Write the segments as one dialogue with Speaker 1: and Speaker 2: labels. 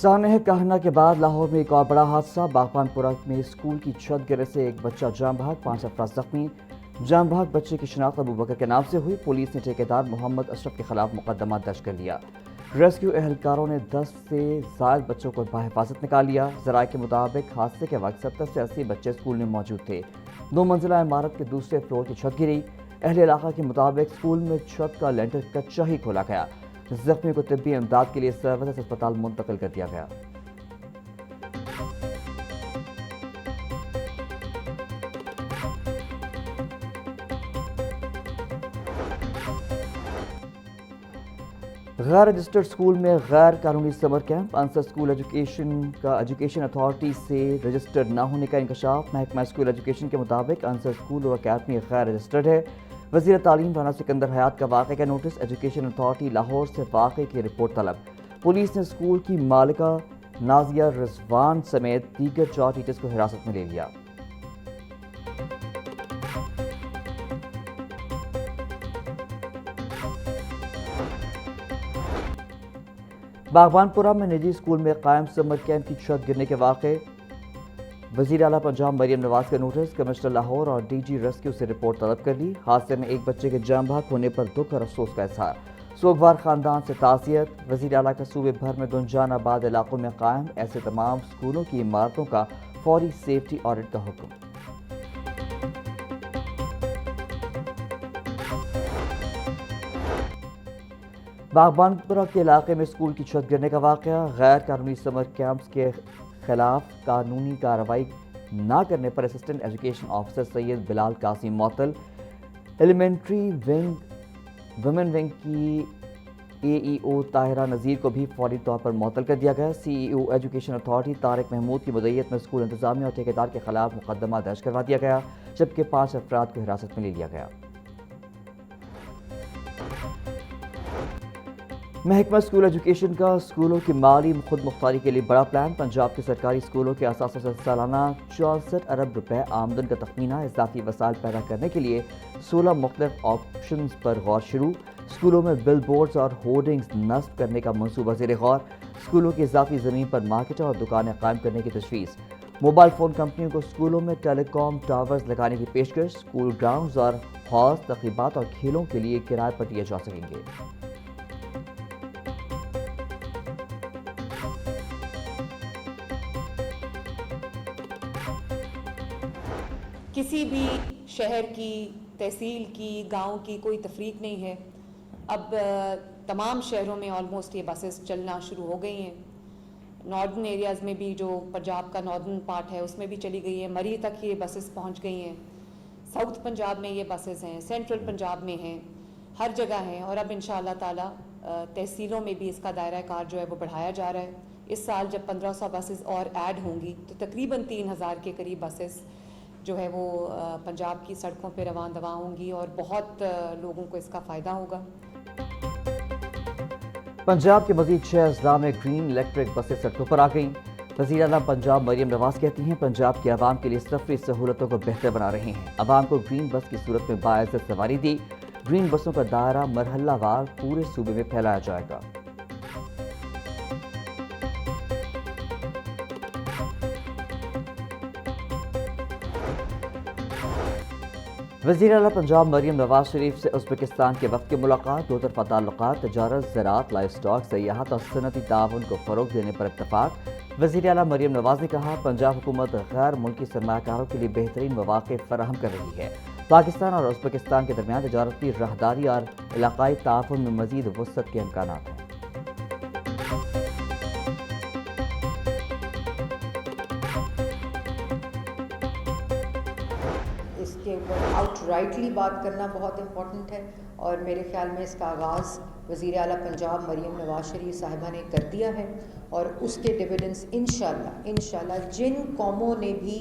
Speaker 1: سانحہ کہنا کے بعد لاہور میں ایک اور بڑا حادثہ۔ باغبان پورہ میں اسکول کی چھت گرنے سے ایک بچہ جاں بحق، 5 افراد زخمی۔ جاں بحق بچے کی شناخت ابو بکر کے نام سے ہوئی۔ پولیس نے ٹھیکیدار محمد اشرف کے خلاف مقدمہ درج کر لیا۔ ریسکیو اہلکاروں نے 10 سے زائد بچوں کو بحفاظت نکال لیا۔ ذرائع کے مطابق حادثے کے وقت 70 سے 80 بچے اسکول میں موجود تھے۔ 2 منزلہ عمارت کے دوسرے فلور کی چھت گری۔ اہل علاقہ کے مطابق اسکول میں چھت کا لینٹر کچا ہی کھولا گیا۔ زخمیوں کو طبی امداد کے لیے سروسز اسپتال منتقل کر دیا گیا۔ غیر رجسٹرڈ اسکول میں غیر قانونی summer camp. Ansar school education authority سے رجسٹرڈ نہ ہونے کا انکشاف۔ محکمہ اسکول ایجوکیشن کے مطابق انصر اسکول اور اکیڈمی غیر رجسٹرڈ ہے۔ وزیر تعلیم رانا سکندر حیات کا واقعے کا نوٹس۔ ایجوکیشن اتھارٹی لاہور سے واقعے کی رپورٹ طلب۔ پولیس نے اسکول کی مالکہ نازیہ رضوان سمیت دیگر 4 ٹیچرز کو حراست میں لے لیا۔ باغبان پورہ میں نجی اسکول میں قائم سمر کیمپ کی چھت گرنے کے واقعے وزیر اعلیٰ پنجاب مریم نواز کا نوٹس۔ کمشنر لاہور اور ڈی جی ریسکیو سے رپورٹ طلب کر لی۔ حادثے میں ایک بچے کے جاں بحق ہونے پر دکھ اور افسوس کا اظہار۔ سوگوار خاندان سے تعزیت۔ وزیر اعلیٰ کا صوبے بھر میں گنجان آباد علاقوں میں قائم ایسے تمام اسکولوں کی عمارتوں کا فوری سیفٹی آڈٹ کا حکم۔ باغبان پورہ کے علاقے میں اسکول کی چھت گرنے کا واقعہ۔ غیر قانونی سمر کیمپس کے خلاف قانونی کارروائی نہ کرنے پر اسسٹنٹ ایجوکیشن آفیسر سید بلال قاسم معطل۔ ایلیمنٹری ویمن ونگ کی اے ای او طاہرہ نذیر کو بھی فوری طور پر معطل کر دیا گیا۔ C E O education authority Tariq Mahmood کی مدعیت میں اسکول انتظامیہ اور ٹھیکیدار کے خلاف مقدمہ درج کروا دیا گیا، جبکہ 5 افراد کو حراست میں لے لیا گیا۔ محکمہ اسکول ایجوکیشن کا اسکولوں کی مالی خود مختاری کے لیے بڑا پلان۔ پنجاب کے سرکاری اسکولوں کے اثاثوں سے سالانہ 64 ارب روپے آمدن کا تخمینہ۔ اضافی وسائل پیدا کرنے کے لیے 16 مختلف آپشنز پر غور شروع۔ اسکولوں میں بل بورڈز اور ہورڈنگز نصب کرنے کا منصوبہ زیر غور۔ اسکولوں کی اضافی زمین پر مارکیٹیں اور دکانیں قائم کرنے کی تجویز۔ موبائل فون کمپنیوں کو اسکولوں میں ٹیلی کام ٹاورز لگانے کی پیشکش۔ اسکول گراؤنڈز اور ہالز تقریبات اور کھیلوں کے لیے کرائے پر دیے جا سکیں گے۔
Speaker 2: کسی بھی شہر کی، تحصیل کی، گاؤں کی کوئی تفریق نہیں ہے۔ اب تمام شہروں میں آلموسٹ یہ بسیں چلنا شروع ہو گئی ہیں۔ ناردرن ایریاز میں بھی، جو پنجاب کا ناردرن پارٹ ہے، اس میں بھی چلی گئی ہے۔ مری تک یہ بسیں پہنچ گئی ہیں۔ ساؤتھ پنجاب میں یہ بسیں ہیں، سینٹرل پنجاب میں ہیں، ہر جگہ ہیں۔ اور اب انشاءاللہ تعالی تحصیلوں میں بھی اس کا دائرہ کار جو ہے وہ بڑھایا جا رہا ہے۔ اس سال جب 1500 بسیں اور ایڈ ہوں گی تو تقریباً 3000 کے قریب بسیں جو ہے وہ پنجاب کی سڑکوں پہ رواں دواں ہوں گی، اور بہت لوگوں کو اس کا فائدہ ہوگا۔
Speaker 1: پنجاب کے مزید 6 اضلاع میں گرین الیکٹرک بسیں سڑکوں پر آ گئیں۔ وزیر اعلیٰ پنجاب مریم نواز کہتی ہیں پنجاب کے عوام کے لیے سفری سہولتوں کو بہتر بنا رہے ہیں۔ عوام کو گرین بس کی صورت میں باعزت سواری دی۔ گرین بسوں کا دائرہ مرحلہ وار پورے صوبے میں پھیلایا جائے گا۔ وزیر اعلیٰ پنجاب مریم نواز شریف سے ازبکستان کے وفد کی ملاقات۔ 2 طرفہ تعلقات، تجارت، زراعت، لائف سٹاک، سیاحت اور صنعتی تعاون کو فروغ دینے پر اتفاق۔ وزیر اعلیٰ مریم نواز نے کہا پنجاب حکومت غیر ملکی سرمایہ کاروں کے لیے بہترین مواقع فراہم کر رہی ہے۔ پاکستان اور ازبکستان کے درمیان تجارتی راہداری اور علاقائی تعاون میں مزید وسعت کے امکانات ہیں۔
Speaker 3: اس کے اوپر آؤٹ رائٹلی بات کرنا بہت امپورٹنٹ ہے، اور میرے خیال میں اس کا آغاز وزیر اعلیٰ پنجاب مریم نواز شریف صاحبہ نے کر دیا ہے، اور اس کے ڈویڈنس انشاءاللہ جن قوموں نے بھی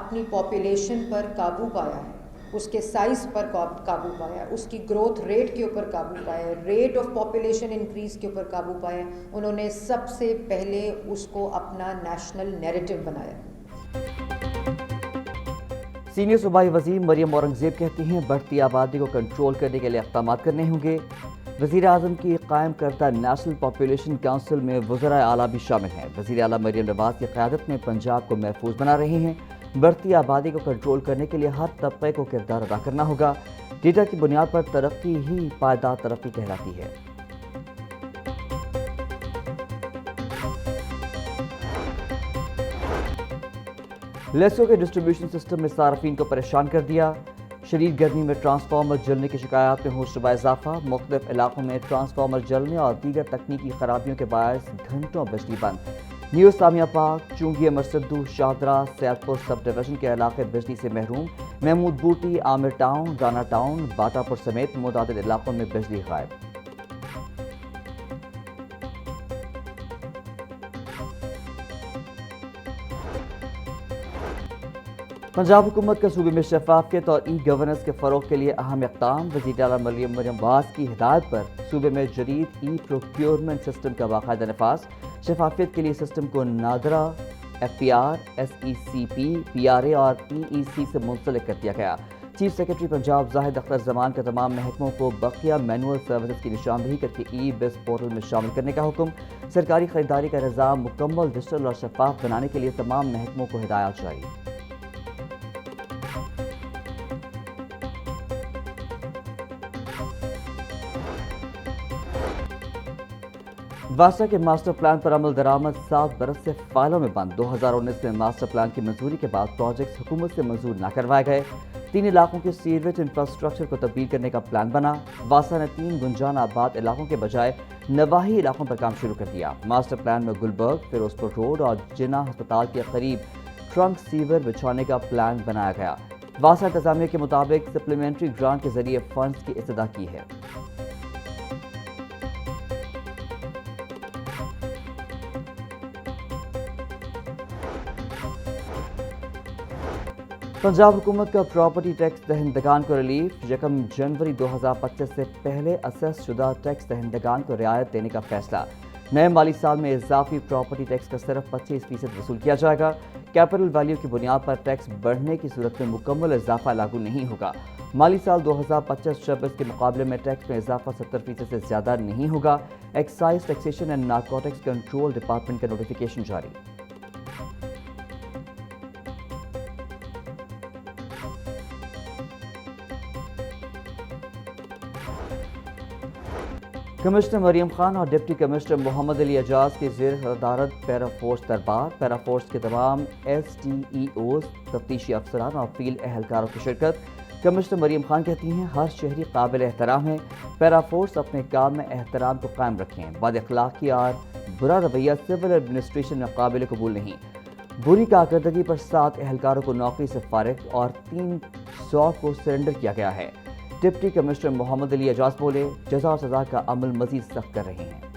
Speaker 3: اپنی پاپولیشن پر قابو پایا ہے، اس کے سائز پر قابو پایا، اس کی گروتھ ریٹ کے اوپر قابو پایا، ریٹ آف پاپولیشن انکریز کے اوپر قابو پایا، انہوں نے سب سے پہلے اس کو اپنا نیشنل نیریٹو بنایا۔
Speaker 1: سینئر صوبائی وزیر مریم اورنگزیب کہتی ہیں بڑھتی آبادی کو کنٹرول کرنے کے لیے اقدامات کرنے ہوں گے۔ وزیر اعظم کی قائم کردہ نیشنل پاپولیشن کونسل میں وزرائے اعلیٰ بھی شامل ہیں۔ وزیر اعلیٰ مریم نواز کی قیادت میں پنجاب کو محفوظ بنا رہے ہیں۔ بڑھتی آبادی کو کنٹرول کرنے کے لیے ہر طبقے کو کردار ادا کرنا ہوگا۔ ڈیٹا کی بنیاد پر ترقی ہی پائیدار ترقی کہلاتی ہے۔ لیسو کے ڈسٹریبیوشن سسٹم میں صارفین کو پریشان کر دیا۔ شدید گرمی میں ٹرانسفارمر جلنے کی شکایات میں ہوشربا اضافہ۔ مختلف علاقوں میں ٹرانسفارمر جلنے اور دیگر تکنیکی خرابیوں کے باعث گھنٹوں بجلی بند۔ نیو اسلامیہ پارک، چونگی مرسدو، شاہدرہ، سیاد پور سب ڈویژن کے علاقے بجلی سے محروم۔ محمود بوٹی، عامر ٹاؤن، رانا ٹاؤن، باٹا پور سمیت متعدد علاقوں میں بجلی غائب۔ پنجاب حکومت کا صوبے میں شفافیت اور ای گورننس کے فروغ کے لیے اہم اقدام۔ وزیر اعلیٰ مریم نواز کی ہدایت پر صوبے میں جدید ای پروکیورمنٹ سسٹم کا باقاعدہ نفاذ۔ شفافیت کے لیے سسٹم کو نادرا، FPR، SECP، PRA اور EEC سے منسلک کر دیا گیا۔ چیف سیکرٹری پنجاب زاہد اختر زمان کا تمام محکموں کو بقیہ مینول سروسز کی نشاندہی کر کے ای بس پورٹل میں شامل کرنے کا حکم۔ سرکاری خریداری کا نظام مکمل ڈیجیٹل اور شفاف بنانے کے لیے تمام محکموں کو ہدایات جاری۔ واسا کے ماسٹر پلان پر عمل درآمد 7 برس سے فائلوں میں بند۔ 2019 میں ماسٹر پلان کی منظوری کے بعد پروجیکٹس حکومت سے منظور نہ کروائے گئے۔ 3 علاقوں کے سیوریج انفراسٹرکچر کو تبدیل کرنے کا پلان بنا۔ واسا نے 3 گنجان آباد علاقوں کے بجائے نواحی علاقوں پر کام شروع کر دیا۔ ماسٹر پلان میں گلبرگ، فیروز پور روڈ اور جناح ہسپتال کے قریب ٹرنک سیور بچھانے کا پلان بنایا گیا۔ واسا انتظامیہ کے مطابق سپلیمنٹری گرانٹ کے ذریعے فنڈز کی استدعا کی ہے۔ پنجاب حکومت کا پراپرٹی ٹیکس دہندگان کو ریلیف۔ 1 جنوری 2025 سے پہلے اسیس شدہ ٹیکس دہندگان کو رعایت دینے کا فیصلہ۔ نئے مالی سال میں اضافی پراپرٹی ٹیکس کا صرف 25% وصول کیا جائے گا۔ کیپٹل ویلیو کی بنیاد پر ٹیکس بڑھنے کی صورت میں مکمل اضافہ لاگو نہیں ہوگا۔ مالی سال 2025-26 کے مقابلے میں ٹیکس میں اضافہ 70% سے زیادہ نہیں ہوگا۔ Excise taxation and narcotics control department کا نوٹیفیکیشن جاری۔ کمشنر مریم خان اور ڈپٹی کمشنر محمد علی اعجاز کی زیر صدارت پیرا فورس دربار۔ پیرا فورس کے تمام SDEOs، تفتیشی افسران اور فیلڈ اہلکاروں کی شرکت۔ کمشنر مریم خان کہتی ہیں ہر شہری قابل احترام ہے۔ پیرا فورس اپنے کام میں احترام کو قائم رکھیں۔ بد اخلاقی اور برا رویہ سول ایڈمنسٹریشن میں قابل قبول نہیں۔ بری کارکردگی پر 7 اہلکاروں کو نوکری سے فارغ اور 300 کو سرنڈر کیا گیا ہے۔ ڈپٹی کمشنر محمد علی اعجاز بولے جزا اور سزا کا عمل مزید سخت کر رہے ہیں۔